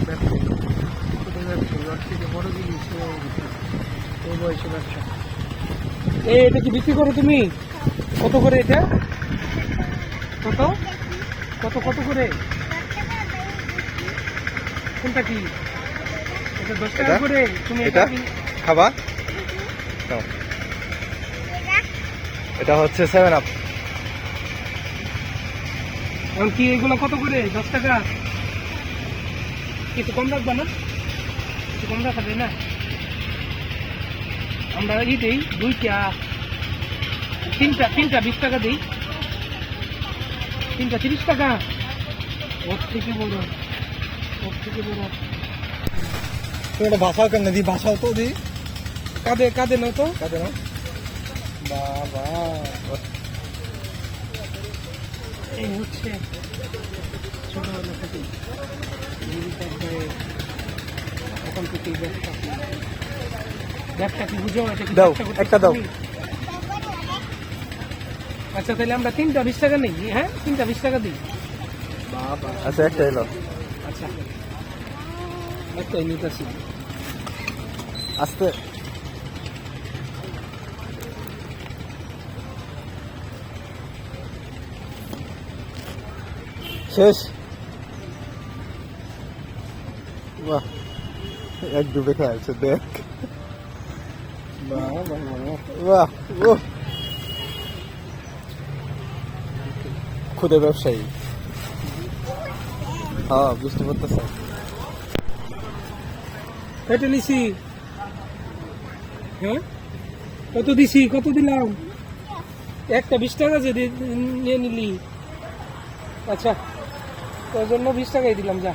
ব্যবসায়ী, ছোটো ব্যবসায়ী, ওর থেকে বড় জিনিস এই বয়সে ব্যবসা। এটা কি বিক্রি করো তুমি? কত করে এটা? কত কত কত করে? কোনটা কি? এটা 10 টাকা করে। তুমি এটা খাবা? এটা হচ্ছে 7 আপ। এখন কি এগুলো কত করে? 10 টাকা। কিছু কম রাখবা না? কিছু কম রাখা যায় না? আমরা ই দিই 2টা, 3টা 20 টাকা দিই। 3টা 30 টাকা। ওর থেকে বড়, ওর থেকে বড়। তোমরা ভাষাও কেমনে দিই? ভাষাও তো দিই। কাঁদে কাঁদে না তো? কাজে না বাবা। এই হচ্ছে ছোটবেলা থেকে এখন থেকে ব্যবসা কি বুঝো? এটা কি দাও, ব্যবসা করতেছো একটা দাও। তুমি? আচ্ছা তাহলে আমরা 3টা 20 টাকা নিই। হ্যাঁ 3টা 20 টাকা দিই। বাবা আচ্ছা একটা এলো। আচ্ছা একটাই নিতেছি। আস্তে। শেষ। বাহ, এক ডুবে খাচ্ছে দেখ। বাবা বাহ, ও খুদে ব্যবসায়ী। হ্যাঁ বৃষ্টি পড়তেছে। এটা নিছি। হ্যাঁ কত দিছি? কত দিলাম? একটা 20 টাকা যে নিয়ে নিলি। আচ্ছা তোর জন্য 20 টাকাই দিলাম, যা।